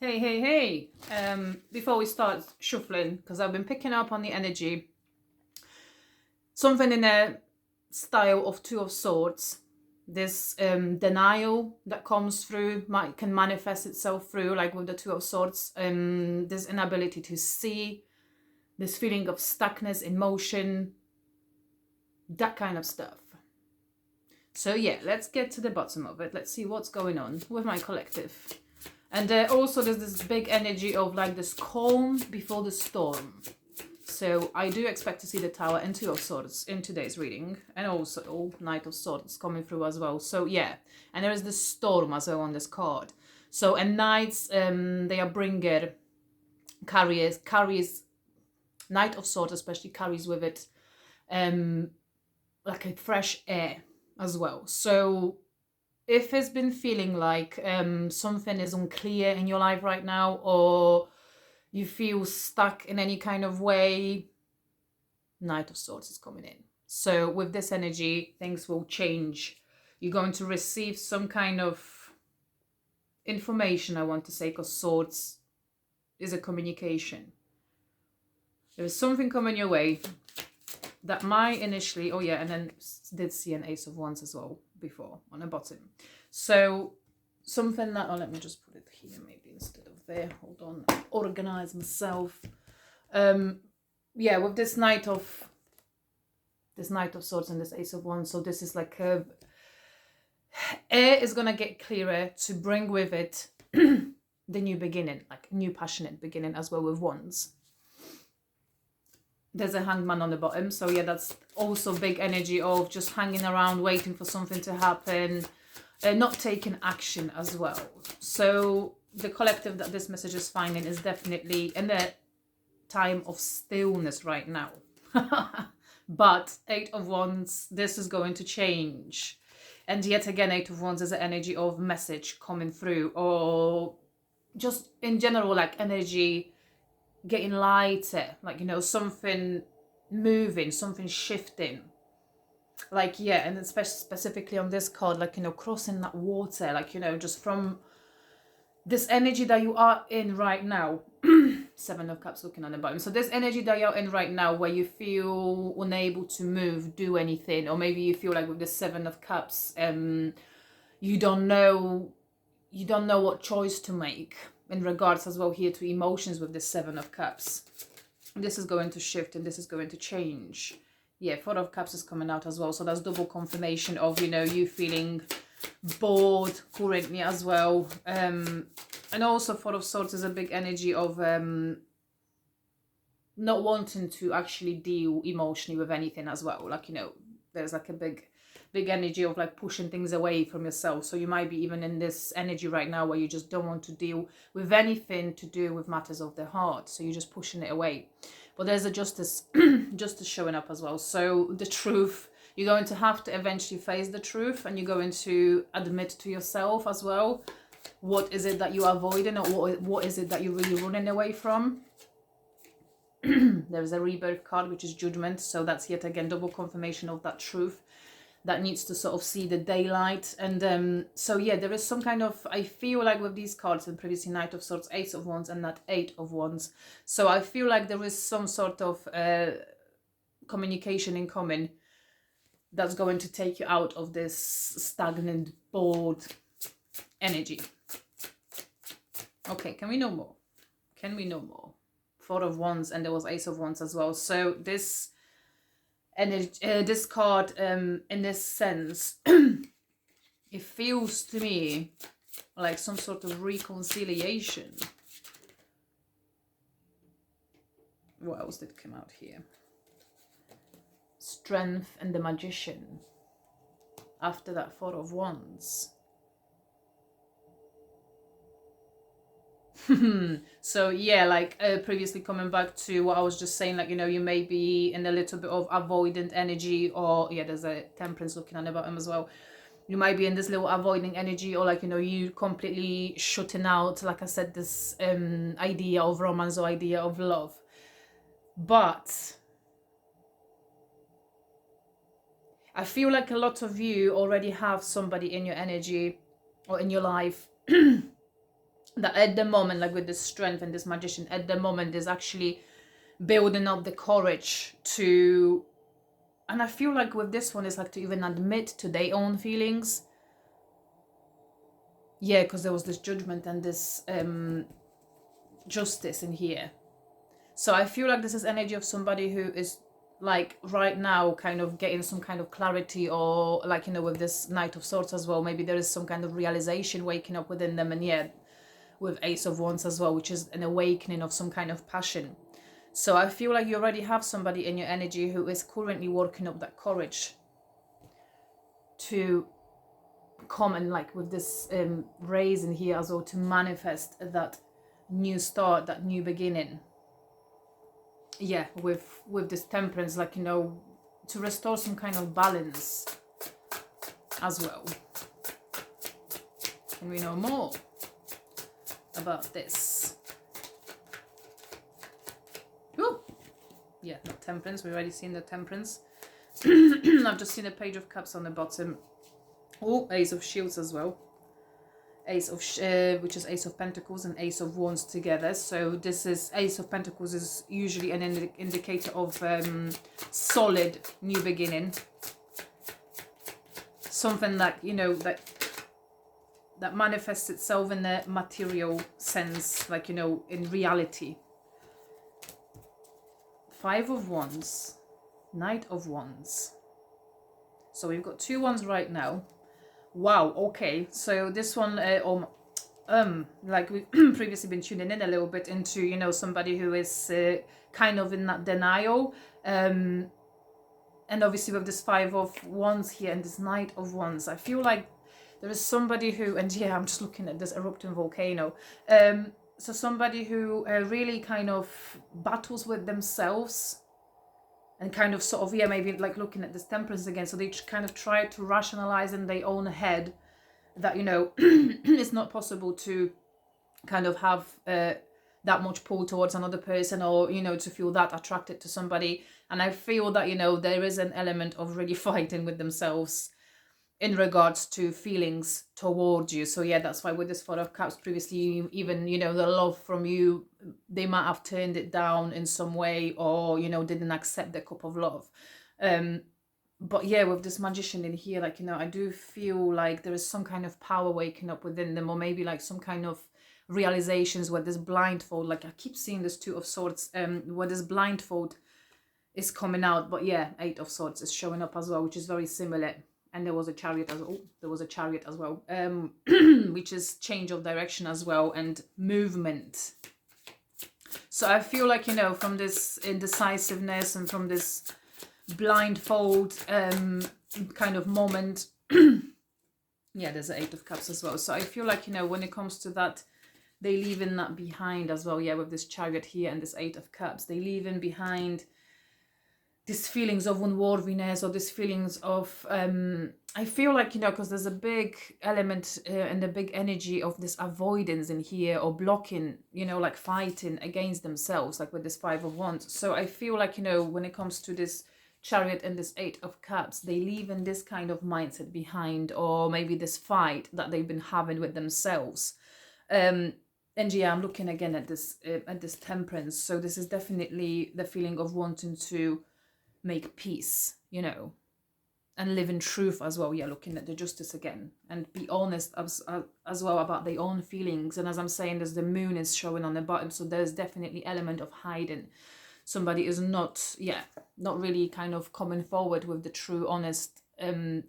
Hey. Before we start shuffling, because I've been picking up on the energy, something in a style of Two of Swords. This denial that comes through can manifest itself through, like with the Two of Swords, this inability to see, this feeling of stuckness, emotion, that kind of stuff. So yeah, let's get to the bottom of it. Let's see what's going on with my collective. And also there's this big energy of like this calm before the storm. So I do expect to see the Tower and Two of Swords in today's reading. And also Knight of Swords coming through as well. So yeah, and there is this storm as well on this card. So and Knights, they are bringer, carries, Knight of Swords especially carries with it like a fresh air as well. So if it's been feeling like something is unclear in your life right now, or you feel stuck in any kind of way, Knight of Swords is coming in. So with this energy, things will change. You're going to receive some kind of information, I want to say, because Swords is a communication. There is something coming your way that might initially, and then did see an Ace of Wands as well before on the bottom. So something that, let me just put it here maybe instead of there. Hold on, organize myself. With this Knight of Swords and this Ace of Wands. So this is like air is gonna get clearer to bring with it the new beginning, like new passionate beginning as well with Wands. There's a Hangman on the bottom, so yeah, that's also big energy of just hanging around waiting for something to happen, not taking action as well. So the collective that this message is finding is definitely in a time of stillness right now. But Eight of Wands, this is going to change. And yet again, Eight of Wands is an energy of message coming through, or just in general, like energy getting lighter, like, something moving, something shifting, like, and especially specifically on this card, like, crossing that water, like, just from this energy that you are in right now. Seven of Cups looking on the bottom. So this energy that you're in right now, where you feel unable to move, do anything, or maybe you feel like with the Seven of Cups, you don't know what choice to make in regards as well here to emotions with the Seven of Cups. This is going to shift and this is going to change. Yeah, Four of Cups is coming out as well. So that's double confirmation of, you feeling bored currently as well. And also Four of Swords is a big energy of not wanting to actually deal emotionally with anything as well. Like, there's like a big energy of like pushing things away from yourself. So you might be even in this energy right now where you just don't want to deal with anything to do with matters of the heart. So you're just pushing it away. But there's a justice showing up as well. So the truth, you're going to have to eventually face the truth, and you're going to admit to yourself as well, what is it that you're avoiding, or what is it that you're really running away from. There's a rebirth card, which is Judgment. So that's yet again double confirmation of that truth that needs to sort of see the daylight. And so yeah, there is some kind of, I feel like with these cards, and previously Knight of Swords, Ace of Wands, and that Eight of Wands, so I feel like there is some sort of communication incoming that's going to take you out of this stagnant, bored energy. Okay, can we know more? Four of Wands, and there was Ace of Wands as well. So this energy, this card, in this sense, it feels to me like some sort of reconciliation. What else did come out here? Strength and the Magician after that Four of Wands. So yeah, like previously coming back to what I was just saying, like, you may be in a little bit of avoidant energy, or there's a Temperance looking on the bottom as well. You might be in this little avoiding energy, or like, you completely shutting out, like I said, this idea of romance or idea of love. But I feel like a lot of you already have somebody in your energy or in your life that at the moment, like with this strength and this magician, at the moment is actually building up the courage to, and I feel like with this one, it's like to even admit to their own feelings. Yeah, because there was this judgment and this justice in here. So I feel like this is energy of somebody who is like right now kind of getting some kind of clarity, or like, you know, with this Knight of Swords as well, maybe there is some kind of realization waking up within them. And yeah, with Ace of Wands as well, which is an awakening of some kind of passion. So I feel like you already have somebody in your energy who is currently working up that courage to come and like with this raise in here as well, to manifest that new start, that new beginning. Yeah, with this Temperance, like, you know, to restore some kind of balance as well. Can we know more about this? Ooh. Yeah, not Temperance. We've already seen the Temperance. I've just seen a Page of Cups on the bottom. Oh, Ace of Shields as well. Ace of which is Ace of Pentacles and Ace of Wands together. So this is Ace of Pentacles is usually an indicator of solid new beginning. Something that, you know, that manifests itself in the material sense, like, you know, in reality. Five of Wands, Knight of Wands. So we've got 2 wands right now. Wow, okay. So this one, like we've previously been tuning in a little bit into, you know, somebody who is kind of in that denial. And obviously with this 5 of Wands here and this Knight of Wands, I feel like there is somebody who, and yeah, I'm just looking at this erupting volcano. So somebody who really kind of battles with themselves and kind of sort of, yeah, maybe like looking at this Temperance again. So they kind of try to rationalize in their own head that, you know, it's not possible to kind of have that much pull towards another person, or, you know, to feel that attracted to somebody. And I feel that, you know, there is an element of really fighting with themselves in regards to feelings towards you. So yeah, that's why with this 4 of Cups previously, even, you know, the love from you, they might have turned it down in some way, or, you know, didn't accept the cup of love. But yeah, with this Magician in here, like, you know, I do feel like there is some kind of power waking up within them, or maybe like some kind of realizations where this blindfold, like I keep seeing this 2 of Swords, where this blindfold is coming out. But yeah, 8 of Swords is showing up as well, which is very similar. And there was a Chariot as well. Oh, there was a Chariot as well, which is change of direction as well, and movement. So I feel like, you know, from this indecisiveness and from this blindfold kind of moment, yeah, there's an 8 of Cups as well. So I feel like, you know, when it comes to that, they leave in that behind as well. Yeah, with this Chariot here and this 8 of Cups, they leave in behind these feelings of unworthiness, or these feelings of I feel like, you know, because there's a big element and a big energy of this avoidance in here, or blocking, you know, like fighting against themselves, like with this 5 of Wands. So I feel like, you know, when it comes to this Chariot and this 8 of Cups, they leave in this kind of mindset behind, or maybe this fight that they've been having with themselves. And yeah, I'm looking again at this Temperance. So this is definitely the feeling of wanting to make peace, you know, and live in truth as well. Yeah, looking at the Justice again, and be honest as well about their own feelings. And as I'm saying, there's the Moon is showing on the bottom, so there's definitely element of hiding. Somebody is not really kind of coming forward with the true, honest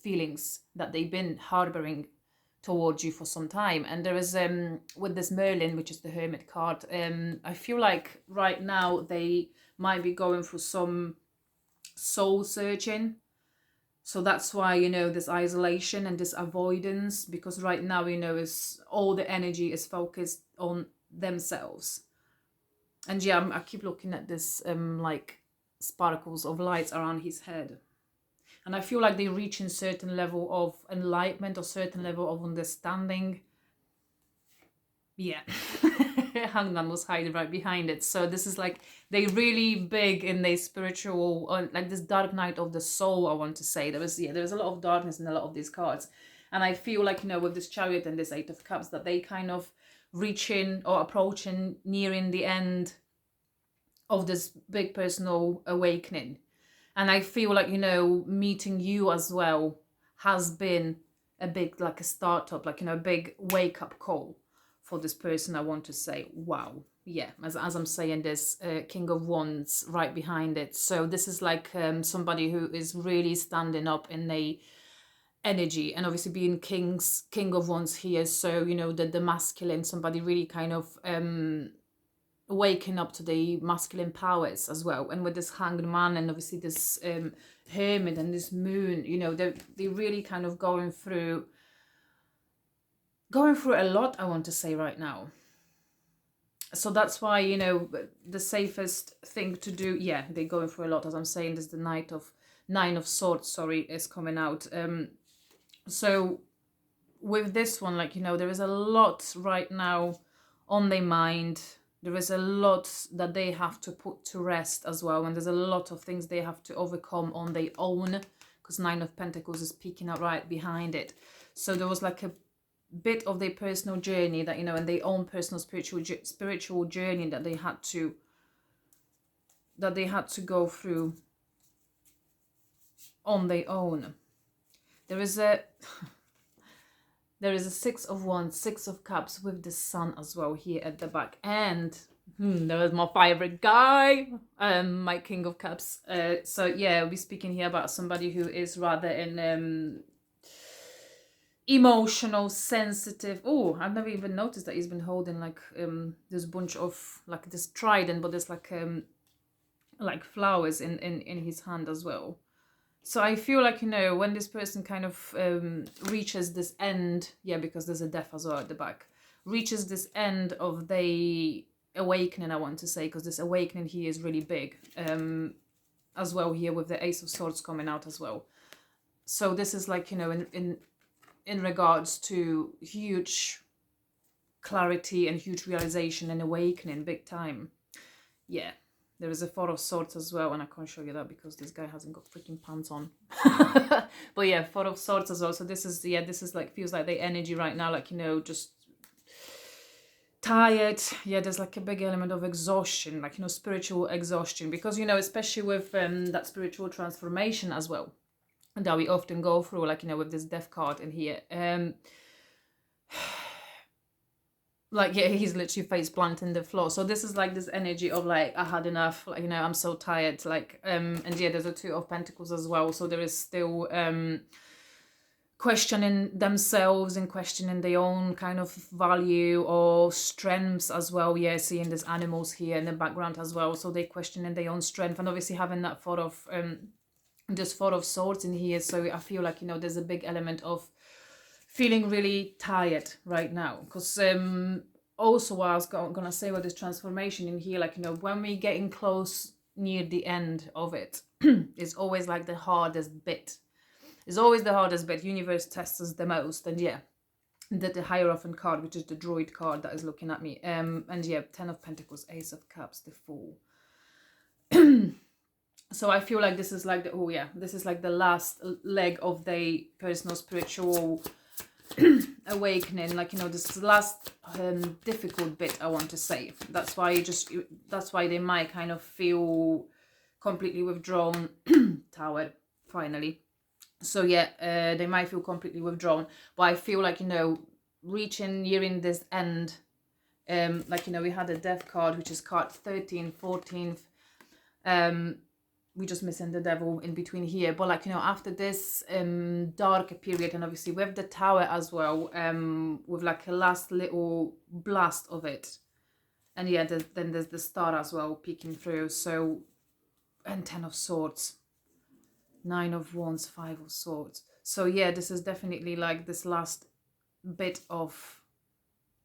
feelings that they've been harboring towards you for some time. And there is with this Merlin, which is the Hermit card, I feel like right now they might be going through some soul searching. So that's why, you know, this isolation and this avoidance, because right now, you know, is all the energy is focused on themselves. And yeah, I keep looking at this like sparkles of lights around his head, and I feel like they reach a certain level of enlightenment or certain level of understanding. Yeah. Hangman was hiding right behind it. So this is like, they really big in their spiritual, like this dark night of the soul, I want to say. There's a lot of darkness in a lot of these cards. And I feel like, you know, with this Chariot and this 8 of Cups, that they kind of reaching or approaching, nearing the end of this big personal awakening. And I feel like, you know, meeting you as well has been a big, like a startup, like, you know, a big wake up call for this person. I want to say, wow. Yeah, as I'm saying, there's King of Wands right behind it. So this is like somebody who is really standing up in a energy, and obviously being King of Wands here. So, you know, the masculine, somebody really kind of waking up to the masculine powers as well. And with this Hanged Man and obviously this Hermit and this Moon, you know, they're really kind of going through a lot, I want to say, right now. So that's why, you know, the safest thing to do, yeah, they're going through a lot. As I'm saying, there's the Nine of Swords, sorry, is coming out. So with this one, like, you know, there is a lot right now on their mind. There is a lot that they have to put to rest as well. And there's a lot of things they have to overcome on their own, because Nine of Pentacles is peeking out right behind it. So there was like a bit of their personal journey that, you know, and their own personal spiritual journey that they had to go through on their own. There is a Six of Wands, Six of Cups with the Sun as well here at the back. And there is my favorite guy, my King of Cups. So yeah, we're speaking here about somebody who is rather in emotional, sensitive. Oh, I've never even noticed that he's been holding like this bunch of like this trident, but there's like flowers in his hand as well. So I feel like, you know, when this person kind of reaches this end, yeah, because there's a death as well at the back, reaches this end of the awakening, I want to say, because this awakening here is really big as well here with the Ace of Swords coming out as well. So this is like, you know, in regards to huge clarity and huge realization and awakening, big time. Yeah. There is a Four of Swords as well, and I can't show you that because this guy hasn't got freaking pants on. But yeah, Four of Swords as well. So this is, yeah, this is like, feels like the energy right now, like, you know, just tired. Yeah, there's like a big element of exhaustion, like, you know, spiritual exhaustion, because, you know, especially with that spiritual transformation as well that we often go through, like, you know, with this Death card in here. Like, yeah, he's literally face planting the floor. So this is like this energy of like, I had enough, like, you know, I'm so tired, like, and yeah, there's a Two of Pentacles as well. So there is still questioning themselves and questioning their own kind of value or strengths as well. Yeah, seeing there's animals here in the background as well. So they're questioning their own strength, and obviously having that Four of Swords in here. So I feel like, you know, there's a big element of feeling really tired right now, because also what I was gonna say about this transformation in here, like, you know, when we getting close near the end of it, it's always like the hardest bit. It's always the hardest bit. Universe tests us the most. And yeah, the Hierophant card, which is the Druid card that is looking at me, and yeah, Ten of Pentacles, Ace of Cups, the Fool. So I feel like this is like this is like the last leg of the personal spiritual awakening, like, you know, this last difficult bit, I want to say. That's why they might kind of feel completely withdrawn. Tower, finally. So yeah, they might feel completely withdrawn, but I feel like, you know, nearing this end, like, you know, we had a Death card, which is card 13, 14th. We're just missing the Devil in between here, but like, you know, after this darker period, and obviously with the Tower as well, with like a last little blast of it, and yeah, then there's the Star as well peeking through. So, and Ten of Swords, Nine of Wands, Five of Swords. So yeah, this is definitely like this last bit of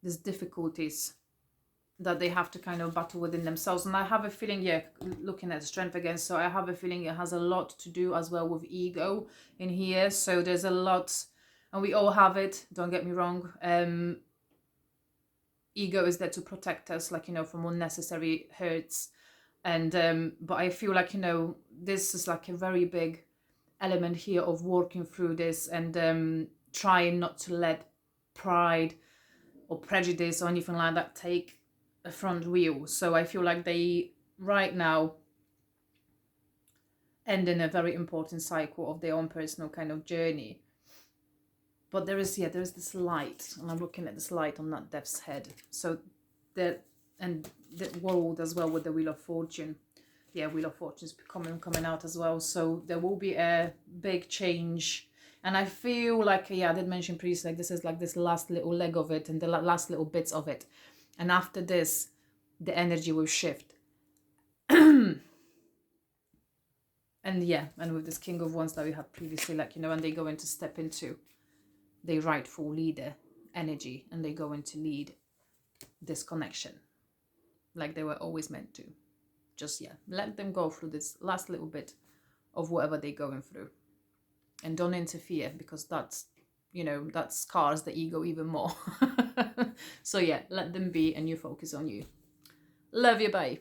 these difficulties that they have to kind of battle within themselves. And I have a feeling, yeah, looking at strength again, so I have a feeling it has a lot to do as well with ego in here. So there's a lot, and we all have it, don't get me wrong. Ego is there to protect us, like, you know, from unnecessary hurts. And but I feel like, you know, this is like a very big element here of working through this, and trying not to let pride or prejudice or anything like that take a front wheel. So I feel like they right now end in a very important cycle of their own personal kind of journey. But there is this light, and I'm looking at this light on that death's head. So there, and the world as well with the Wheel of Fortune. Yeah, Wheel of Fortune is coming out as well. So there will be a big change. And I feel like, yeah, I did mention previously, like this is like this last little leg of it and the last little bits of it. And after this, the energy will shift. And yeah, and with this King of Wands that we had previously, like, you know, and they go into step into the rightful leader energy, and they go into lead this connection like they were always meant to. Just, yeah, let them go through this last little bit of whatever they're going through. And don't interfere, because that's, you know, that scars the ego even more. So yeah, let them be and you focus on you. Love you, bye.